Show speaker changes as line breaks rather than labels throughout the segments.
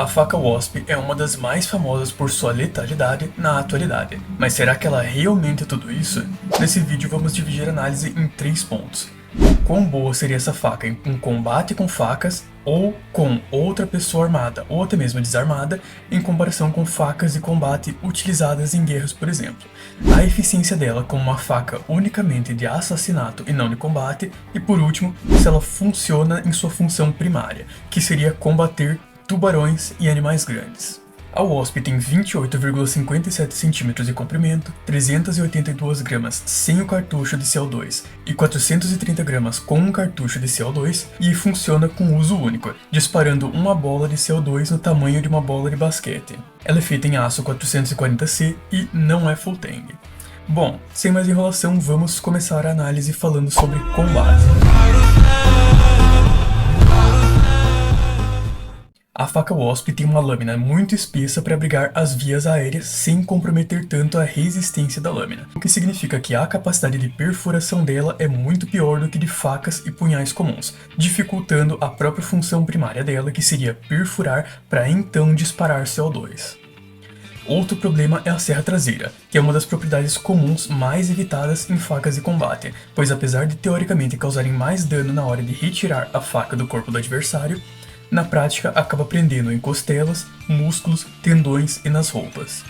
A faca Wasp é uma das mais famosas por sua letalidade na atualidade, mas será que ela realmente é tudo isso? Nesse vídeo vamos dividir a análise em 3 pontos. O quão boa seria essa faca em um combate com facas ou com outra pessoa armada ou até mesmo desarmada em comparação com facas de combate utilizadas em guerras, por exemplo. A eficiência dela como uma faca unicamente de assassinato e não de combate, e por último, se ela funciona em sua função primária, que seria combater tubarões e animais grandes. A Wasp tem 28,57 cm de comprimento, 382 gramas sem o cartucho de CO2 e 430 gramas com um cartucho de CO2 e funciona com uso único, disparando uma bola de CO2 no tamanho de uma bola de basquete. Ela é feita em aço 440C e não é full tank. Bom, sem mais enrolação, vamos começar a análise falando sobre combate. A faca Wasp tem uma lâmina muito espessa para abrigar as vias aéreas sem comprometer tanto a resistência da lâmina, o que significa que a capacidade de perfuração dela é muito pior do que de facas e punhais comuns, dificultando a própria função primária dela, que seria perfurar para então disparar CO2. Outro problema é a serra traseira, que é uma das propriedades comuns mais evitadas em facas de combate, pois apesar de teoricamente causarem mais dano na hora de retirar a faca do corpo do adversário, na prática acaba prendendo em costelas, músculos, tendões e nas roupas.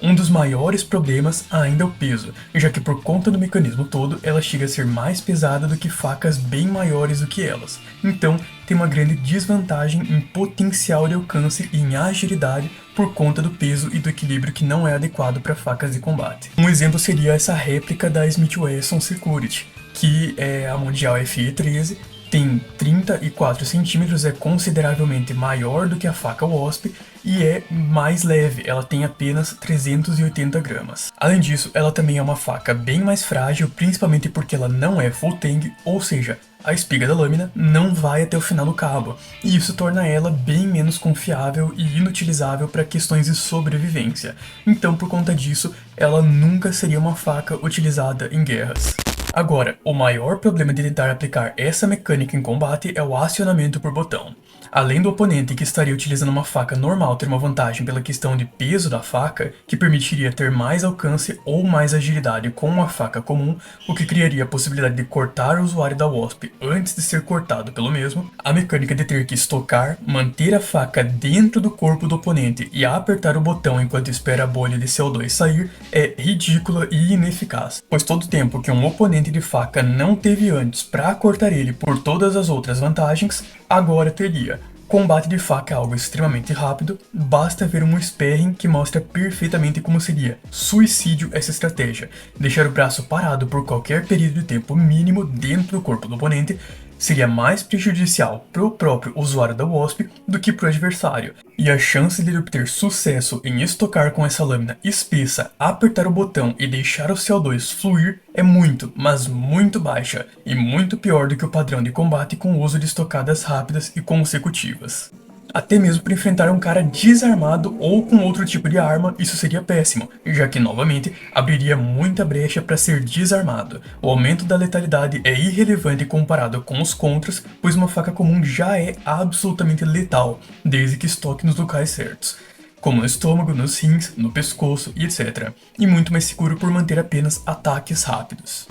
Um dos maiores problemas ainda é o peso, já que por conta do mecanismo todo, ela chega a ser mais pesada do que facas bem maiores do que elas. Então, tem uma grande desvantagem em potencial de alcance e em agilidade por conta do peso e do equilíbrio que não é adequado para facas de combate. Um exemplo seria essa réplica da Smith Wesson Security, que é a Mundial FE-13, tem 34 centímetros, é consideravelmente maior do que a faca Wasp e é mais leve, ela tem apenas 380 gramas. Além disso, ela também é uma faca bem mais frágil, principalmente porque ela não é full tang, ou seja, a espiga da lâmina não vai até o final do cabo, e isso torna ela bem menos confiável e inutilizável para questões de sobrevivência. Então, por conta disso, ela nunca seria uma faca utilizada em guerras. Agora, o maior problema de tentar aplicar essa mecânica em combate é o acionamento por botão. Além do oponente que estaria utilizando uma faca normal ter uma vantagem pela questão de peso da faca, que permitiria ter mais alcance ou mais agilidade com uma faca comum, o que criaria a possibilidade de cortar o usuário da Wasp antes de ser cortado pelo mesmo, a mecânica de ter que estocar, manter a faca dentro do corpo do oponente e apertar o botão enquanto espera a bolha de CO2 sair é ridícula e ineficaz, pois todo o tempo que um oponente de faca não teve antes para cortar ele por todas as outras vantagens, agora teria. Combate de faca é algo extremamente rápido, basta ver um sparring que mostra perfeitamente como seria suicídio essa estratégia. Deixar o braço parado por qualquer período de tempo mínimo dentro do corpo do oponente seria mais prejudicial para o próprio usuário da Wasp do que para o adversário, e a chance de ele obter sucesso em estocar com essa lâmina espessa, apertar o botão e deixar o CO2 fluir é muito, mas muito baixa, e muito pior do que o padrão de combate com o uso de estocadas rápidas e consecutivas. Até mesmo para enfrentar um cara desarmado ou com outro tipo de arma, isso seria péssimo, já que, novamente, abriria muita brecha para ser desarmado. O aumento da letalidade é irrelevante comparado com os contras, pois uma faca comum já é absolutamente letal, desde que estoque nos locais certos, como no estômago, nos rins, no pescoço e etc. E muito mais seguro por manter apenas ataques rápidos.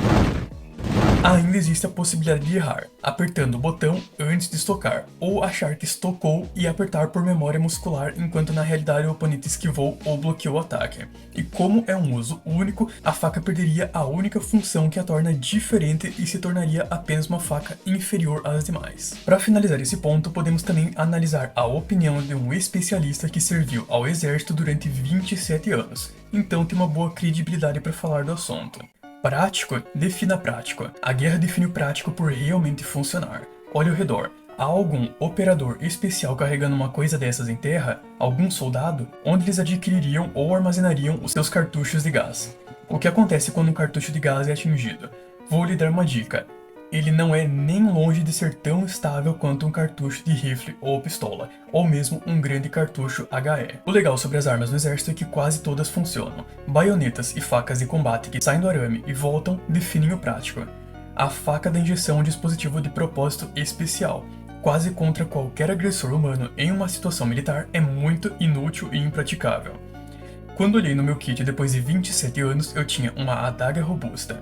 Ainda existe a possibilidade de errar, apertando o botão antes de estocar, ou achar que estocou e apertar por memória muscular enquanto na realidade o oponente esquivou ou bloqueou o ataque. E como é um uso único, a faca perderia a única função que a torna diferente e se tornaria apenas uma faca inferior às demais. Para finalizar esse ponto, podemos também analisar a opinião de um especialista que serviu ao exército durante 27 anos, então tem uma boa credibilidade para falar do assunto. Prático? Defina prático. A guerra define o prático por realmente funcionar. Olhe ao redor. Há algum operador especial carregando uma coisa dessas em terra? Algum soldado? Onde eles adquiririam ou armazenariam os seus cartuchos de gás? O que acontece quando um cartucho de gás é atingido? Vou lhe dar uma dica. Ele não é nem longe de ser tão estável quanto um cartucho de rifle ou pistola, ou mesmo um grande cartucho HE. O legal sobre as armas no exército é que quase todas funcionam. Baionetas e facas de combate que saem do arame e voltam definem o prático. A faca da injeção é um dispositivo de propósito especial. quase contra qualquer agressor humano em uma situação militar é muito inútil e impraticável. Quando olhei no meu kit depois de 27 anos, eu tinha uma adaga robusta.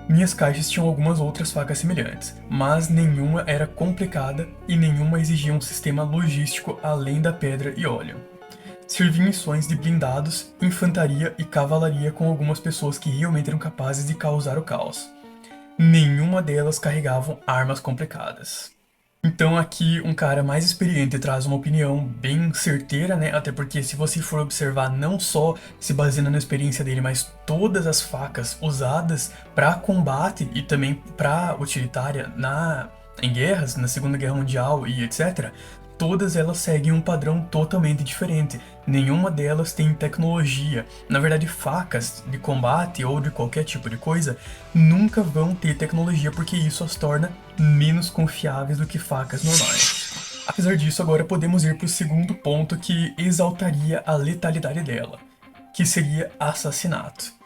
Minhas caixas tinham algumas outras facas semelhantes, mas nenhuma era complicada e nenhuma exigia um sistema logístico além da pedra e óleo. Servi missões de blindados, infantaria e cavalaria com algumas pessoas que realmente eram capazes de causar o caos. Nenhuma delas carregavam armas complicadas. Então aqui um cara mais experiente traz uma opinião bem certeira, né? Até porque se você for observar não só se baseando na experiência dele, mas todas as facas usadas para combate e também para utilitária em guerras, na Segunda Guerra Mundial e etc., todas elas seguem um padrão totalmente diferente. Nenhuma delas tem tecnologia. Na verdade, facas de combate ou de qualquer tipo de coisa nunca vão ter tecnologia porque isso as torna menos confiáveis do que facas normais. Apesar disso, agora podemos ir para o segundo ponto que exaltaria a letalidade dela, que seria assassinato.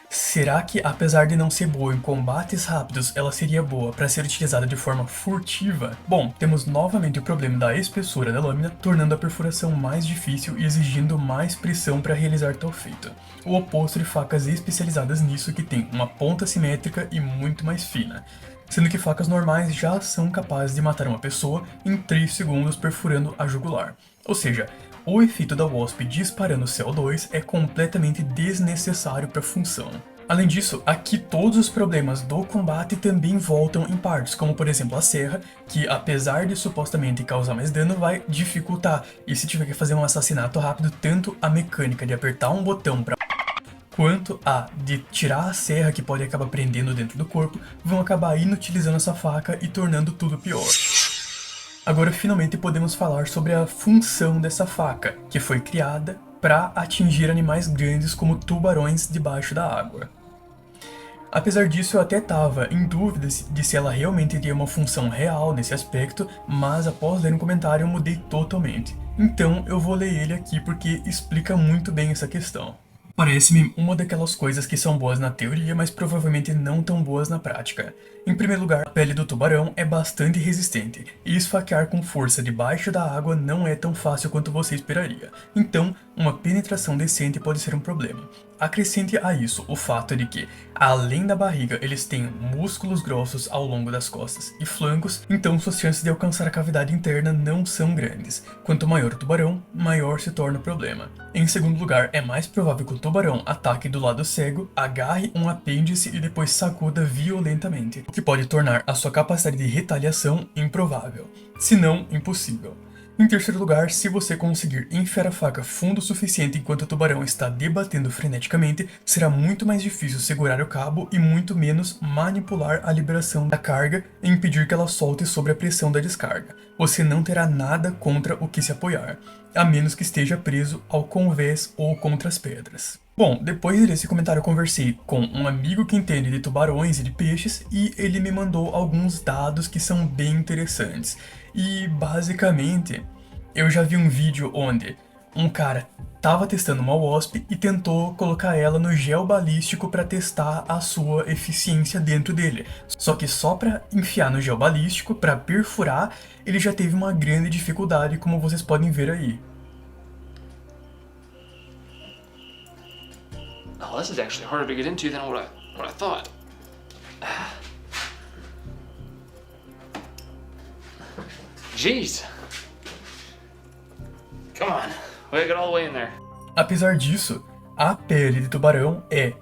Será que, apesar de não ser boa em combates rápidos, ela seria boa para ser utilizada de forma furtiva? Bom, temos novamente o problema da espessura da lâmina, tornando a perfuração mais difícil e exigindo mais pressão para realizar tal feito. O oposto de facas especializadas nisso que tem uma ponta simétrica e muito mais fina, sendo que facas normais já são capazes de matar uma pessoa em 3 segundos perfurando a jugular. Ou seja, o efeito da Wasp disparando CO2 é completamente desnecessário para a função. Além disso, aqui todos os problemas do combate também voltam em partes, como por exemplo a serra, que apesar de supostamente causar mais dano, vai dificultar, e se tiver que fazer um assassinato rápido, tanto a mecânica de apertar um botão para quanto a de tirar a serra que pode acabar prendendo dentro do corpo, vão acabar inutilizando essa faca e tornando tudo pior. Agora finalmente podemos falar sobre a função dessa faca, que foi criada para atingir animais grandes como tubarões debaixo da água. Apesar disso, eu até estava em dúvida de se ela realmente teria uma função real nesse aspecto, mas após ler um comentário eu mudei totalmente. Então eu vou ler ele aqui porque explica muito bem essa questão. Parece-me uma daquelas coisas que são boas na teoria, mas provavelmente não tão boas na prática. Em primeiro lugar, a pele do tubarão é bastante resistente, e esfaquear com força debaixo da água não é tão fácil quanto você esperaria. Então, uma penetração decente pode ser um problema. Acrescente a isso o fato de que, além da barriga, eles têm músculos grossos ao longo das costas e flancos, então suas chances de alcançar a cavidade interna não são grandes. Quanto maior o tubarão, maior se torna o problema. Em segundo lugar, é mais provável que o tubarão ataque do lado cego, agarre um apêndice e depois sacuda violentamente, o que pode tornar a sua capacidade de retaliação improvável, se não impossível. Em terceiro lugar, se você conseguir enfiar a faca fundo o suficiente enquanto o tubarão está debatendo freneticamente, será muito mais difícil segurar o cabo e muito menos manipular a liberação da carga e impedir que ela solte sob a pressão da descarga. Você não terá nada contra o que se apoiar, a menos que esteja preso ao convés ou contra as pedras. Bom, depois desse comentário eu conversei com um amigo que entende de tubarões e de peixes e ele me mandou alguns dados que são bem interessantes. E basicamente, eu já vi um vídeo onde um cara estava testando uma Wasp e tentou colocar ela no gel balístico para testar a sua eficiência dentro dele. Só que só para enfiar no gel balístico, para perfurar, ele já teve uma grande dificuldade, como vocês podem ver aí.
Oh, this is actually harder to get into than what I thought. Jeez. Come on. We gotta get all the way in there.
Apesar disso, a pele de tubarão é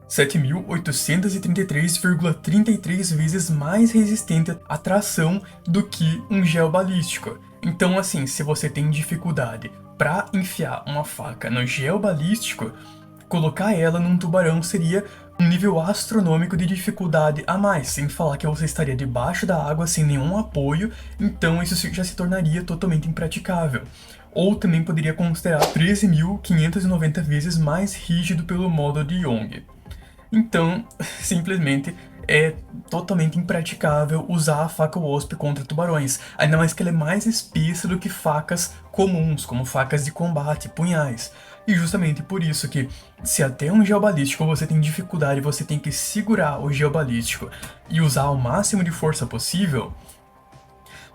7.833,33 vezes mais resistente à tração do que um gel balístico. Então, assim, se você tem dificuldade para enfiar uma faca no gel balístico, colocar ela num tubarão seria um nível astronômico de dificuldade a mais, sem falar que você estaria debaixo da água sem nenhum apoio, então isso já se tornaria totalmente impraticável. Ou também poderia considerar 13.590 vezes mais rígido pelo modo de Young. Então, simplesmente é totalmente impraticável usar a faca Wasp contra tubarões, ainda mais que ela é mais espessa do que facas comuns, como facas de combate, punhais. E justamente por isso que, se até um gel balístico você tem dificuldade, você tem que segurar o gel balístico e usar o máximo de força possível,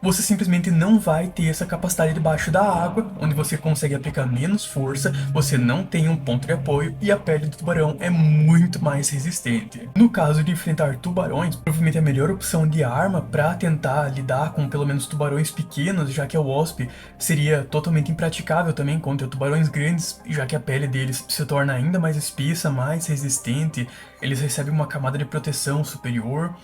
você simplesmente não vai ter essa capacidade debaixo da água, onde você consegue aplicar menos força, você não tem um ponto de apoio e a pele do tubarão é muito mais resistente. No caso de enfrentar tubarões, provavelmente a melhor opção de arma para tentar lidar com pelo menos tubarões pequenos, já que a Wasp seria totalmente impraticável também contra tubarões grandes, já que a pele deles se torna ainda mais espessa, mais resistente, eles recebem uma camada de proteção superior.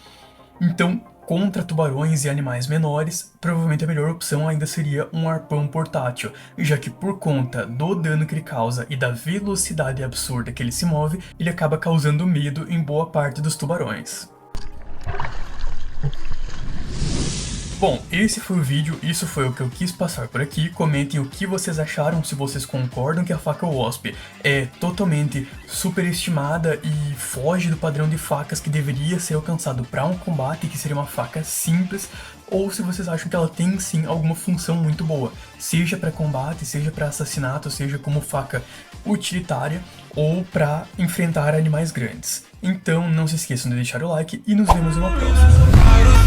Então, contra tubarões e animais menores, provavelmente a melhor opção ainda seria um arpão portátil, já que por conta do dano que ele causa e da velocidade absurda que ele se move, ele acaba causando medo em boa parte dos tubarões. Bom, esse foi o vídeo, isso foi o que eu quis passar por aqui. Comentem o que vocês acharam, se vocês concordam que a faca Wasp é totalmente superestimada e foge do padrão de facas que deveria ser alcançado para um combate, que seria uma faca simples, ou se vocês acham que ela tem sim alguma função muito boa, seja para combate, seja para assassinato, seja como faca utilitária ou para enfrentar animais grandes. Então não se esqueçam de deixar o like e nos vemos em uma próxima.